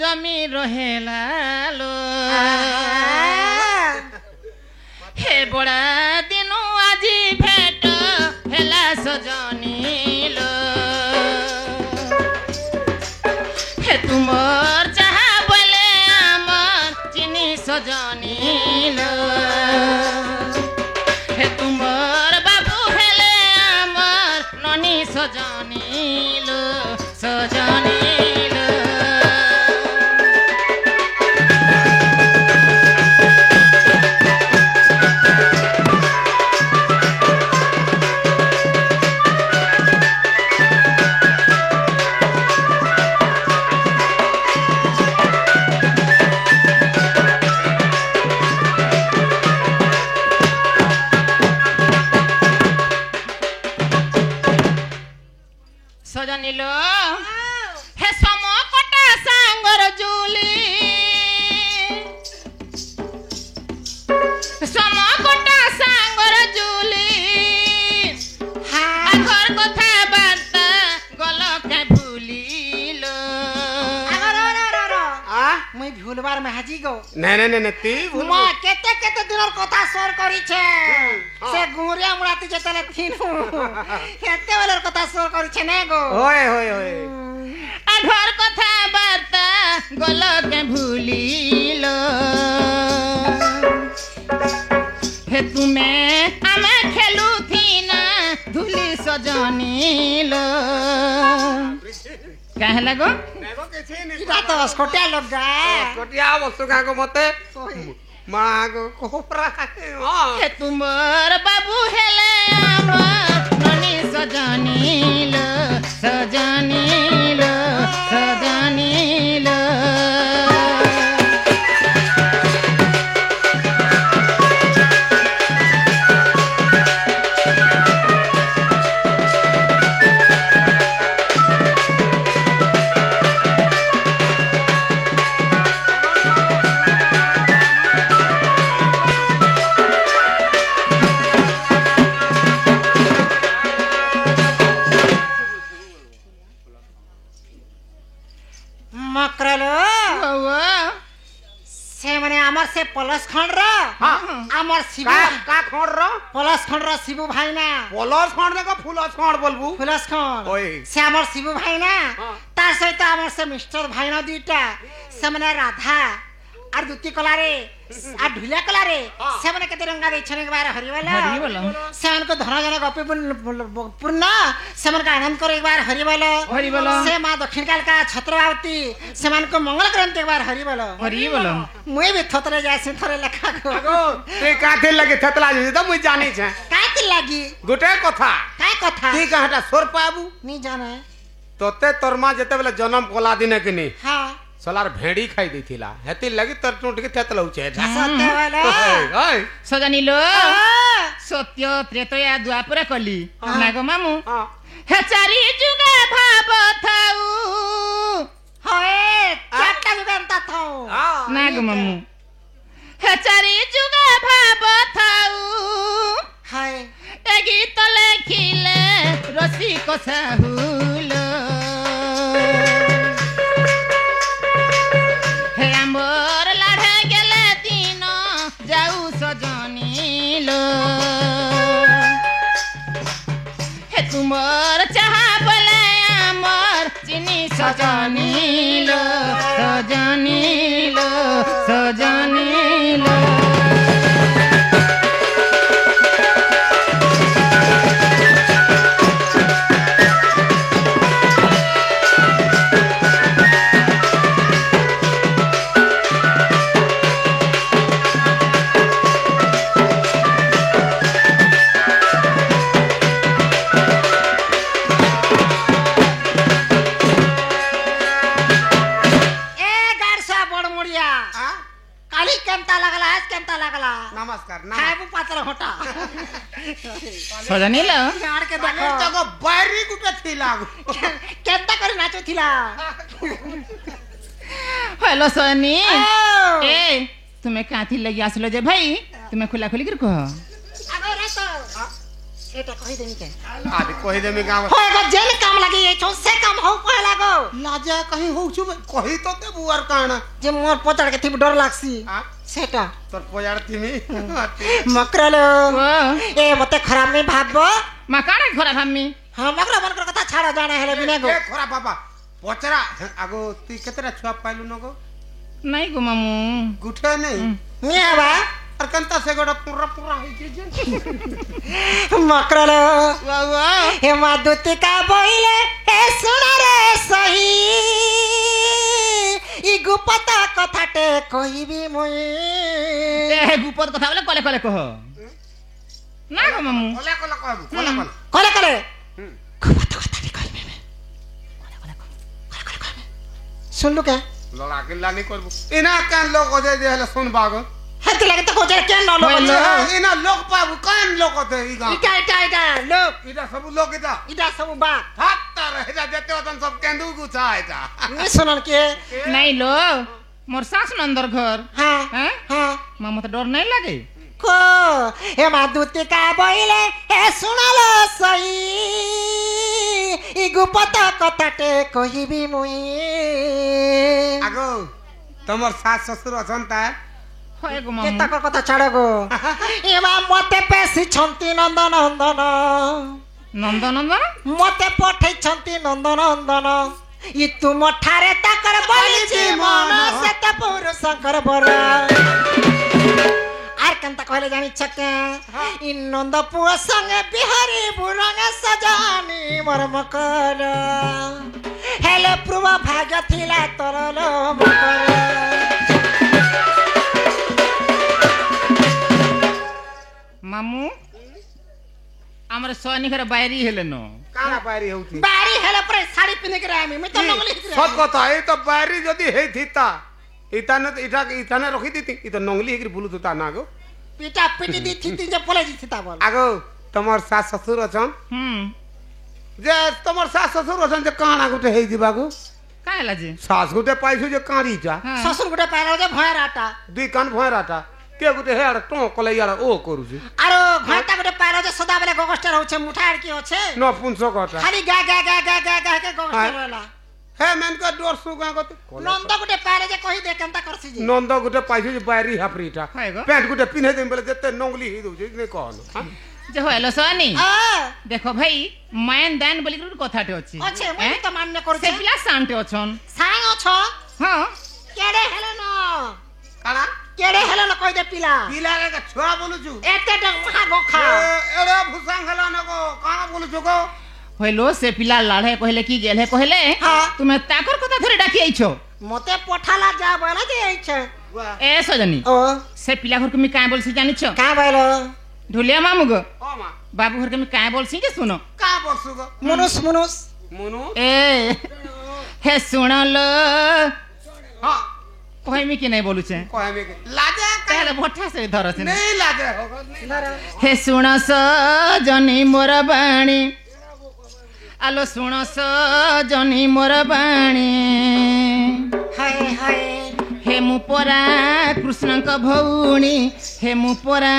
जमी रहेला लो हे बड़ा दिनु आजी भेट हेला सजनी लो हे तुमर चाहा बोले आमर चिनी सजनी लो हे तुमर बाबू हेले आमर ननी सजनी लो सजनी लो सजनीलो हे समकटा सांगर जुली समकटा सांगर जुली घर कथा बार्ता गलके भूलिलो मुई भूलबार में हाजी गो नहीं ती मा केते केते दिनर कथा सोर करी छे से गुरिया मुराती जेतले थिनु केते वाला कथा सोर करी छे ने गो होय होय होय घर कथा बार्ता गलके भूलिलो हे तुमे आमे खेलु थीना धुली सजनीलो काहे लागो नेगो केछे ने इटा तो स्कोटिया लोग गा कोटिया वस्तु का को मते मागो कोपरा हे तुमर बाबू हेले आमर ननी सजनीलो सजनीलो सजनीलो मकरलो से माने अमर से पलस खंड रो हां अमर शिबू का खोड़ रो पलस खंड रो शिबू भाई ना पलस खोड़ देखो फुलस खोड़ बोलबू पलस खंड ओए से अमर शिबू भाई ना तार सहित अमर से मिस्टर भाई ना दुईटा से माने राधा आर दुती कला रे आ ढुलिया कला रे से माने केते रंगा दे छने के बारे हरिवाला से मन को धन जन गपे पूर्ण से मन का आनंद करे एक बार हरिवाला से मां दक्षिण काल का छत्रवावती से मन को मंगल ग्रंथ एक बार हरिवाला मुई भी थतरे जाय से थरे लेखा को आगो ते काथे लगे थतला जे त मुई जानी छे काथे लागी गोटे कथा काय कथा ती कहटा सोर पाबू नी जाने तोते तोरमा जेते बेले जन्म कोला दिने किनी हां सलार भेड़ी खाई देथिला हेती लगी तर टूट के थतलौ छे सत्य वाला ओए सजनीलो सत्य त्रेतया द्वापर कली नागो मामू हे चारि जुगे भाव थाउ होए चारटा जुगंता थाउ नागो मामू हे चारि जुगे भाव थाउ हाय ए गीत लेखिले रसिक साहुलो हे आमर लाढे गेले दिन जाऊ सजनीलो हे तुमर चाहा बोले आमर चिनी सजनीलो सजनीलो सजनीलो नमस्कार खाबू पात्र होटा सजनीलो यार के देखो जगह बारी गुटे थिला केंता कर नाचो थिला हेलो सनी ओ। ए तुम्हें काथी लगी आसलो जे भाई तुम्हें खुला खुली कर कह अबे रे तो एटा कहि देनी के आदि कहि देमी गाँव होएगा जेल काम लगी ये छो से काम हो पहे लागो लाज लज्जा कहीं होउछु कही तो ते बुआर काना जे मोर पचाड़ के थी डर लागसी सेटा तोर पयार थिमी मकरलो ए मते खराब नहीं भाबो मकाना खराब हम्मी हां मकरा मन कर कथा छाड़ा जाना हेले बिना गो ए खराब बाबा पचरा आगो ती केतरा छुआ पाइलु नगो नहीं गो मामू गुठे नहीं मिया बा और कंता से गोड़ा पूरा पूरा है जे मकरलो वाह हे मादुती का बोइले हे सुना रे सही इ गुपता कथाटे कहिबी मुई ए गुपत कथा बोले कले कले कह ना गो मामू कोले कोले कहबू कोले कोले कले कले गुपता कथा नहीं कहबे कले सुन लो क्या लड़ा के लानी करबू इना कान लोग दे दे हले सुन बागो हत लगे तो कोजर के न लो इना लोग पाबू कान लोग दे इगा इटा लोग इदा सब लोग इदा इटा सब बा हाता रहे देते तन सब केंदू गुछा इदा नहीं सुनन के नहीं लो मोर सास नंदर घर हां हैं हां मामू तो डर नहीं लगे को हे मादुती का बोइले हे सुनालो सही इ गुपता कथाटे कहिबी मुई आगो तमर सास ससुर अछन ता होय गो के मामू तक कथा छाड़ गो एमा मते पेसी छंती नंदन नंदन नंदन नंदन मते पठै छंती नंदन नंदन इ तुम ठारे ताकर बलिछि मन से त पुरुष शंकर बर आर कंता कहले जानि छके इ नंद पुआ संगे बिहारी बुरंग सजानी मोर मकर हेले प्रुवा भाग्य थिला तरलो मकर मामू हमरे सोनी घर बायरी हेले नो काना बारी होती बारी हेले पर साड़ी पिने के रामी मैं तो नंगली सत कथा ए तो बारी जदी हे थिता इताने इताने रखी दीती इ तो नंगली हेकरी बुलु तुता नागो पिटा पिटी दी थी जे पले जी था बोल आगो तमर सास ससुर अछन जे तमर सास ससुर अछन जे काना गुटे हे दिबागो काहे लाजे सास गुटे पाइछु जे कारी जा ससुर गुटे पाइला जे भय राटा दुई कान भयराटा के गुटे हेड टो कले यार ओ करू छी आरो घंटा गुटे पाइला जे सदा बेले गोगस्टर होछे मुठार की होछे न पुंसो कटा खाली गा गा गा गा गा गा के गोगस्टर होला हे मेन का डोर सुगा गते नंद गुटे पाइला जे कहि दे केनता करसी जी नंद गुटे पाइछु जे बारी हाफरीटा हाय गो पैंट गुटे पिन्हे देम बेले जते नंगली ही दउ जे ने कहलो जे होयलो सोनी आ देखो भाई मैन दान बोली गुरु कथाटे अछि अच्छे मैं तो मान्य करू से पिला शांति अछन सांग छ हां केडे हेले न काना केडे हेले न कहि दे पिला पिला के छोरा बोलु छु एते डंग महा गोखा एड़े भुसांग हला न को काना बोलु छु को होयलो से पिला लाढे कहले की गेले कहले हाँ। तुमे ताकर कथा धरे डाकी आइछो मते पठाला जा बोला जे आइछे ए सजनी ओ से पिला घर के मी काय बोलसी जानिछो का बोलो ढुलिया मामू गो ओ मा बाबू घर के मी काय बोलसी के सुनो का बसु गो मुनुस मुनुस मुनु ए हे सुनलो हां कोई मी की नहीं बोलू छे कहे में के लाजे पहले भट्ठा से धर छे नहीं लाजे होगो नहीं हे सुन सजनी मोर बाणी आलो सुन सजनी मोर बाणी हाय हाय हे मु परा कृष्णक भौणी हे मु परा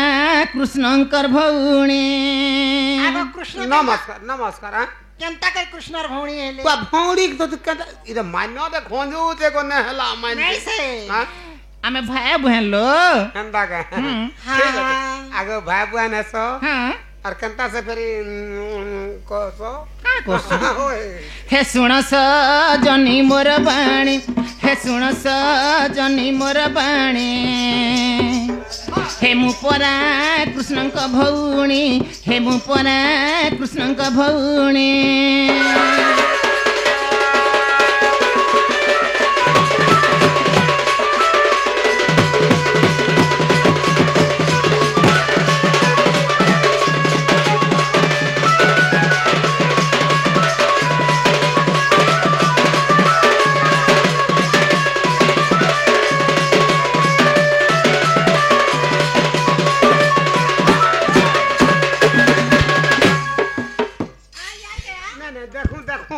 कृष्णकर भौणी आगो कृष्ण नमस्कार नमस्कार हां केनता के कृष्णर भौणी हेले बा भौड़ी तो कदा इरे मान्य दे खोंजू ते को ने हला मान नहीं से हां आमे भाई बहन लो हंदा का हाँ। ठीक है आगो भाई बहन है सो हां और कंता से फेरी को सो का कोसु ओए हे सुन सजनी मोर बाणी हे सुन सजनी मोर बाणी हे मु परा कृष्णक भौणी हे मु परा कृष्णक भौणी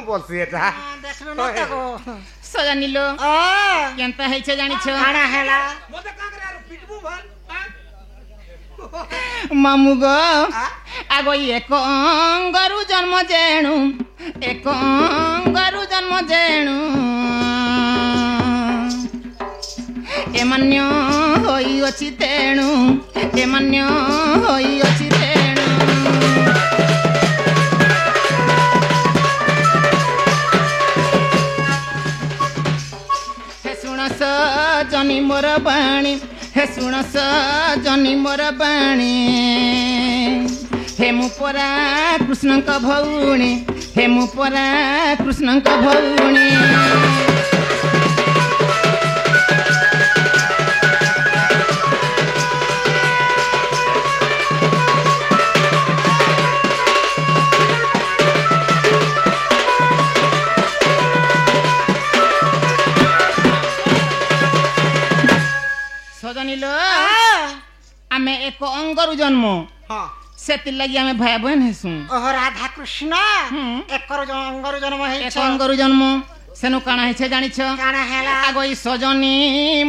बोलसी एटा देखनो न तको सजनी लो ओ केनता है छे जानी छो खाना हेला मोते कांगरे यार पिटबू भल मामू गो आगो एक अंगरु जन्म जेणु एक अंगरु जन्म जेणु ଏମାନ୍ୟ ହୋଇଅଛି ତେଣୁ ଏମାନ୍ୟ ହୋଇଅଛି ତେଣୁ ହେ ଶୁଣ ସଜନୀ ମୋର ବାଣୀ ହେ ଶୁଣ ସଜନୀ ମୋର ବାଣୀ ହେ ମୁଁ ପରା କୃଷ୍ଣଙ୍କ ଭଉଣୀ ହେ ମୁଁ ପରା କୃଷ୍ଣଙ୍କ ଭଉଣୀ ସଜନୀ ଲୋ ଆମେ ଏକ ଅଙ୍ଗରୁ ଜନ୍ମ हाँ ସେଥିଲାଗି ଆମେ ଭାଇ ବହେନ ହେସୁଁ ओहो राधा कृष्ण एकर अंगर जन्म ଏକ ହେଇଛ ଅଙ୍ଗରୁ ଜନ୍ମ ସେନୁ କାଣା ହେଇଛେ ଜାଣିଛ କାଣା ହେଲା ଆଗ ଇ ସଜନୀ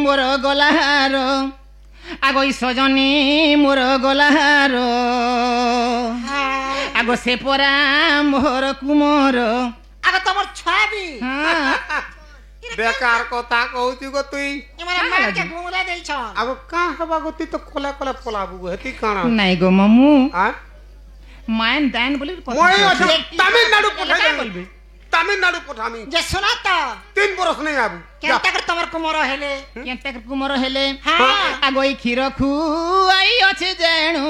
ମୋର ଗଲାହାର ଆଗ ଇ ସଜନୀ ମୋର ଗଲାହାର ଆଗ ସେ ପରା ମୋହର କୁମର ଆଗ ତମର ଛୁଆ ବି बेकार कथा कहूची गो तुई ଏମାନେ ମାର୍କେ ଘୁମୁରା ଦେଇଛ अब का हवा गति तो कोला कोला पोलाबू हेती काना ନାଇଁ ଗୋ ମାମୁ हां ମାଇନ ଦାଇନ ବୋଲି मोय असे तमिलनाडु काय पठाई बोलबे तमिलनाडु पठामी ଯେ ଶୁଣ ତ 3 बरस नहीं आबू କେନ୍ତା କରି ତମର କୁମର ହେଲେ କେନ୍ତା କୁମର ହେଲେ ହଁ ଆଗ ଇ କ୍ଷୀର ଖୁଆଇ ଅଛି ଜେଣୁ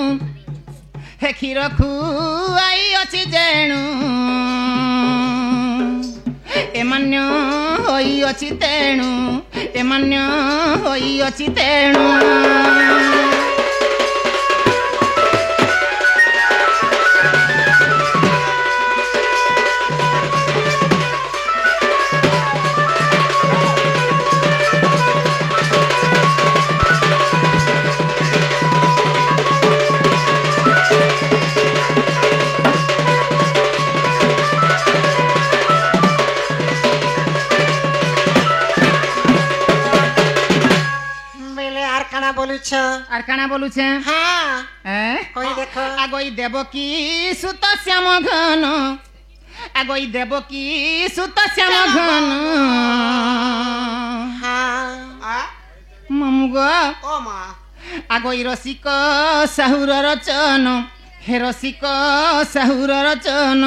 ହେ କ୍ଷୀର ଖୁଆଇ ଅଛି ଜେଣୁ ଏମାନ୍ୟ ହୋଇଅଛି ତେଣୁ ଏମାନ୍ୟ ହୋଇଅଛି ତେଣୁ ବେଲେ ଆର କାଣା ବୋଲୁଛ আর কানা বলুছে ହଁ হ্যাঁ কই দেখো আগই দেবকী সুত শ্যাম ঘন আগই দেবকী সুত শ্যাম ঘন ହଁ आ মামুগ ओ मां আগই রসিক সাহুর রচন হে রসিক সাহুর রচন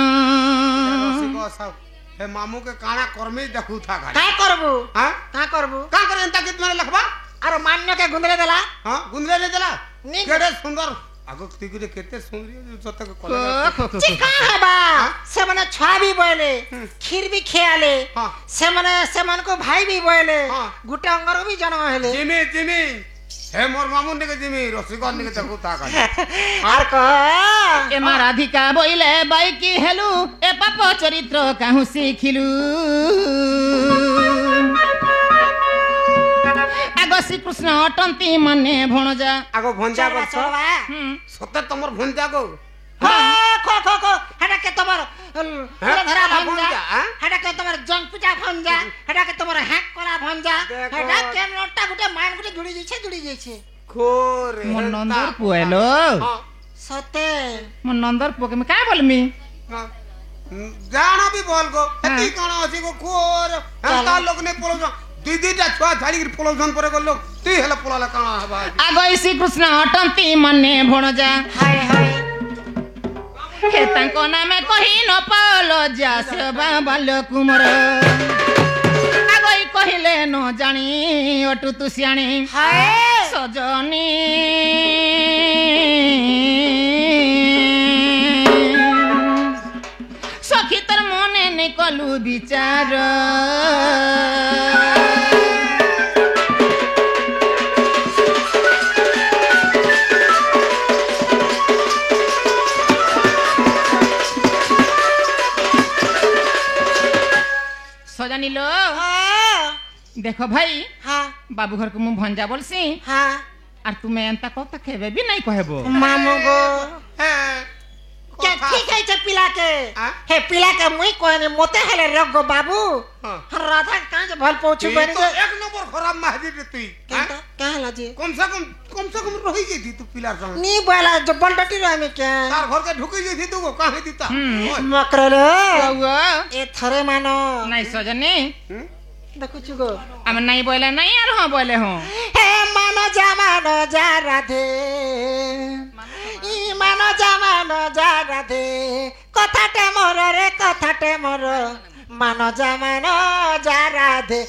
रसिको सब हे मामू के काना कर्मी देखू था गाड़ी କାଁ କରବୁ हां କାଁ କରବୁ का करे एंता कितना लखबा ଆର ମାନ୍ୟ କେ ଗୁନ୍ଦରେ ଦେଲା हां गुंदरे ले देला नी- केडे सुंदर आगो तिगरे केते सुंदरी सते को খো, খো, খো, ଯେ খো। କାଁ ହେବା ସେମାନେ ଛୁଆ ବି ବଇଲେ କ୍ଷୀର ବି ଖେଆଲେ ହଁ। ସେମାନେ ସେମାନଙ୍କୁ ଭାଇ ବି ବଇଲେ ହଁ। ଗୋଟେ ଅଙ୍ଗର ବି ଜନ୍ମ ହେଲେ जिमी जिमी हे मोर मामू ने के जिमी रसिको ने के देखू था गाड़ी আর কহ এমা রাধিকা বইলে বাইকি হেলু এ পাপ চরিত্র কাহু শিখিলু আগ শ্রীকৃষ্ণ অটন্তি মানে ভণজা आगो भंजा চলবা बस চলবা सते तमर भंजा गो খো খো খো হেটা কে তোমার ধরা হ্যাঁ, ভঞ্জা ভঞ্জা, হ্যাঁ? হেটা কে তোমার জং পিটা ভঞ্জা হেটা কে তোমার হ্যাক করা ভঞ্জা দেখো। হেটা কে নটা গুটে মান গুটে জুড়ি যাইছে खोरे মোর নন্দর পুয়েলো हां সতে মোর নন্দর পুকে আমি কাই বলমি जाना भी बोल गो हाँ। एती काना अछि गो खोर हंता लोग ने पोलो दीदीटा छुआ छाड़ी के पोलो जन परे गो लोग ती हेला पोला काना हबा আগ শ্রীকৃষ্ণ অটন্তি মানে ভণজা হায় হায় হে তাঙ্ক নামে কহি ন পাল যা সে বাল কুমর আগই কহিলে ন জানি অটু তু সিয়ানি হায় সজনী সখী তোর মনে নে কলু বিচার সজানি লো দেখো ভাই হ্যাঁ বাবু ঘরকে মু ভঞ্জা বলছি হ্যাঁ আর তুমি এন্তা কথা খেবে বি নাই কহেব মামু গো है কে ঠিক আছে পিলাকে হ্যাঁ? হে পিলাকে মুই কইনি মতে হেলে রগ বাবু हां রাধা কাজ ভাল পৌঁছু तू পারি तो एक नंबर खराब माहदी रे तुई কেনতা কাহলা জি कम से कम रही गई तू पिलार संग नी बोला जो बलटटी रे আমি কে तार घर के ढुकी गई तू को काहे दीता মকরে বাবু এ থরে মানো নাই সজনী দেখুଛୁ গো আমি নাই বলে নাই আর হ্যাঁ বলে হ্যাঁ হে মানো যা রাধে ই মানো যা রাধে কথাটে মোর রে কথাটে মোর মানো যা রাধে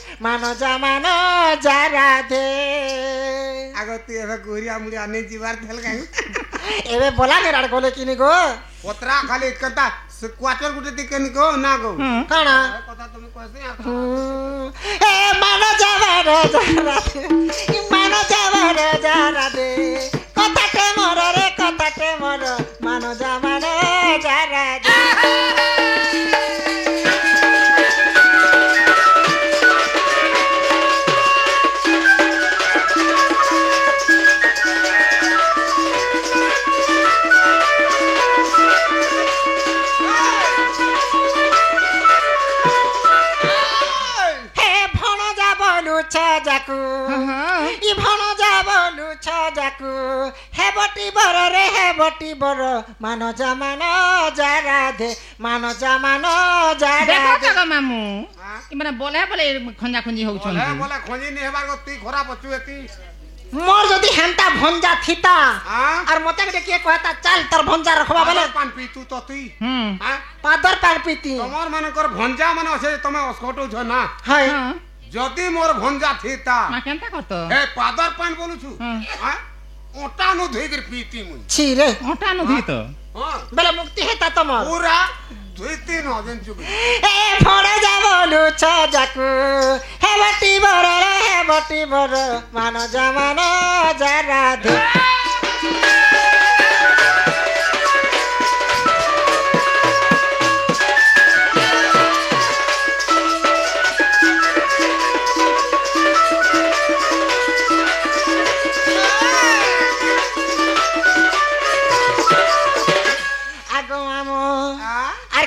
যা রাধে আগে তুই এবার গড়িয়া মুড়িয়া নেই যাবার তেল কাই এবে বলা কে রাড় গলে কিনি গো পত্রা খালি কথা কোয়ার্টার গুটে দিকে নি গো না গো কানা কথা তুমি কইছি হে মানো যা রাধে ই মানো যা রাধে কথাটে মোর রে কথাটে মোর মানো যা রাধে যাকু ই ভণ যাবলু যাকু হে বটি বর মানো যা রাধে যা দেখো রাধে কাকা মামু মানে বলে বলে খঞ্জা খঞ্জি হউছন বলে খঞ্জি নি হেবার গো তুই খরা পছু এতি মোর যদি হেনতা ভঞ্জা থিতা হ্যাঁ আর মতে কে কে কহতা চাল তোর ভঞ্জা রখবা বলে পান পি তু তো তুই হ্যাঁ পাদর পার পিতি তোমার মানকর ভঞ্জা মানে আছে তুমি অস্কটউছ না হাই যদি মোর ভঞ্জা থিতা মা কেনতা করত হে পাদর পান বলুছু হ্যাঁ ওটা নু ধইগির পিতি মুই ছি রে ওটা নধি তো হ্যাঁ বেলে মুক্তি হেতা তোমার পুরা ধুইতি নদিন চুকি এ ফড়ে যাবলু যাকু হে বটি বর মানো যা রাধে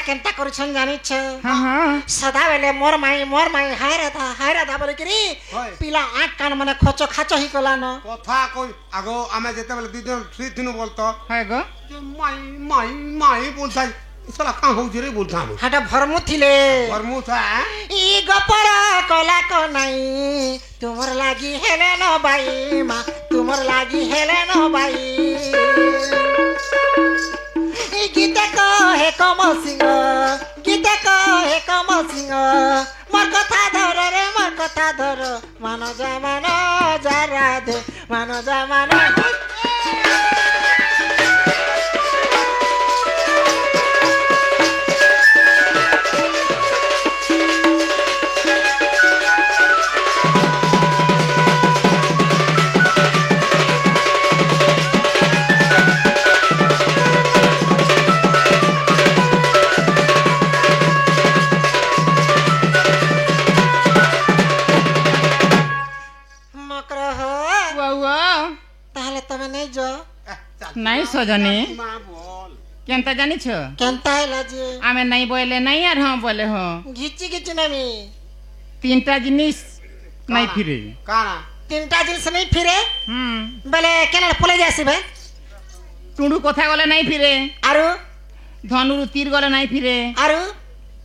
কেনতা করছন জানিছ সদা বেলে মোর মাই হায় রাধা বলে কি পিলা আঁক কান মানে খচ খাচ হি গলা ন কথা কই আগো আমি যেতেবেলে দুইজন থ্রি দিন বলতো হয় গো যে মাই বলছাই সালা কা হউছে রে বলতাম হাটা ভরমু থিলে ভরমু থা ই গপর কলা ক নাই তোমার লাগি হেলে ন বাই মা তোমার লাগি হেলে ন বাই গীতা হে কমল সিংহ মোর কথা ধর রে মোর কথা ধর মানো যা রাধে মানো যা তাহলে তুমি নেই যাও নাই সজনী মা বল কেনতা জানিছ কেনতা হেলা যে আমি নাই বলে নাই আর হ্যাঁ বলে হ্যাঁ ঘিচি নামি তিনটা জিনিস নাই ফিরে কানা তিনটা জিনিস নেই ফিরে বেলে কেন পলে যাসি ভাই টুডু কথা গলে নাই ফিরে আরু ধনুরু তীর গলে নাই ফিরে আরু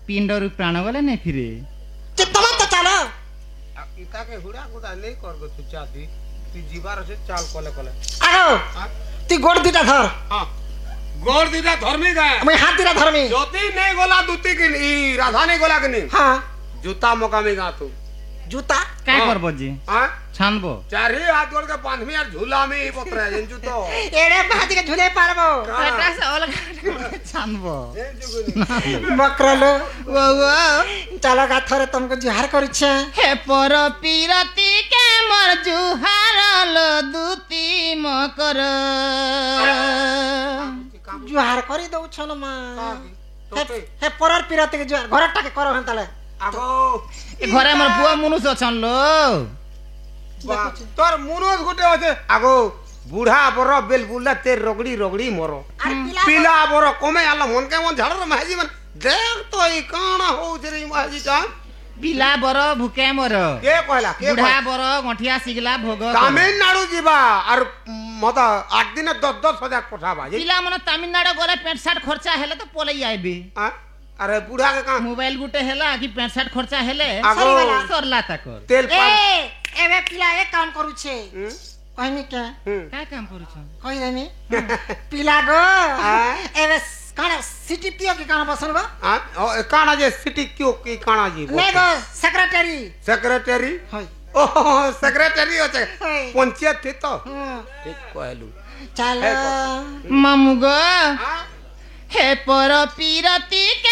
পিণ্ডরু প্রাণ গলে নাই ফিরে তোমার তো চালো ইতাকে হুড়া গুদা নেই করগো তুই চাদি তুই জিবার আছে চাল কলে আগো তুই গোড় দুটা ধর হ্যাঁ গোড় দিটা ধর্মী গায় আমি হাত দিটা ধরমি যদি নেই গলা দুতি কিন ই রাধা নেই গলা কিনি হ্যাঁ জুতা মকামি গা তু জুতা কাই করব জি হ্যাঁ ছানবো চারি হাত গোড় কে বাঁধমি আর ঝুলামি পত্রে জেনচু তো এড়ে বাদিকে ঝুলে পারবো এটা সে অলগা ছানবো মকরলো চালো গাথরে তোমাকে জুহার করিছে হে পর পিরতি কে মর জুহারল দুতি মকর জুহার করি দউছ না মা হে পরর পিরতিকে জুহার ঘরটাকে করো হেন তালে আগো এ ঘরে আমার বুয়া মনুষ অছন লো তোর মুরজ গুটে আছে আগো বুড়া বড় বেল বুলা তের রগড়ি মর আর পিলা বড় কমে আল্লাহ মন কে মন ঝাড়র মাঝি মানে দেখ তো এই কানা হউছে রে মাঝি কা পিলা বর ভুকে মর কে কইলা কে বুঢ়া বর গঠিয়া সিগলা ভোগ তামিলনাড়ু ଯିବା আর মত 8 দিনে 10,000 পঠাবা পিলা মনে তামিলনাড়ু গলে পেট শার্ট খরচা হেলে তো পলাই আইবে अरे बुढ़ा के का मोबाइल गुटे हेला कि 65 खर्चा हेले आगो सरीवाला। सरला ताकर तेल ए पान एबे पिला एक काम करू छे कहनी के का काम करू छ कहि देनी पिला गो एबे काना सिटी पियो के काना बसन गो काना जे सिटी क्यों की काना जी नहीं गो सेक्रेटरी सेक्रेटरी होय ओह सेक्रेटरी होचे होय। पंचायत थी तो हाँ, ठीक कहलू चलो मामू गो हे पर पीरती के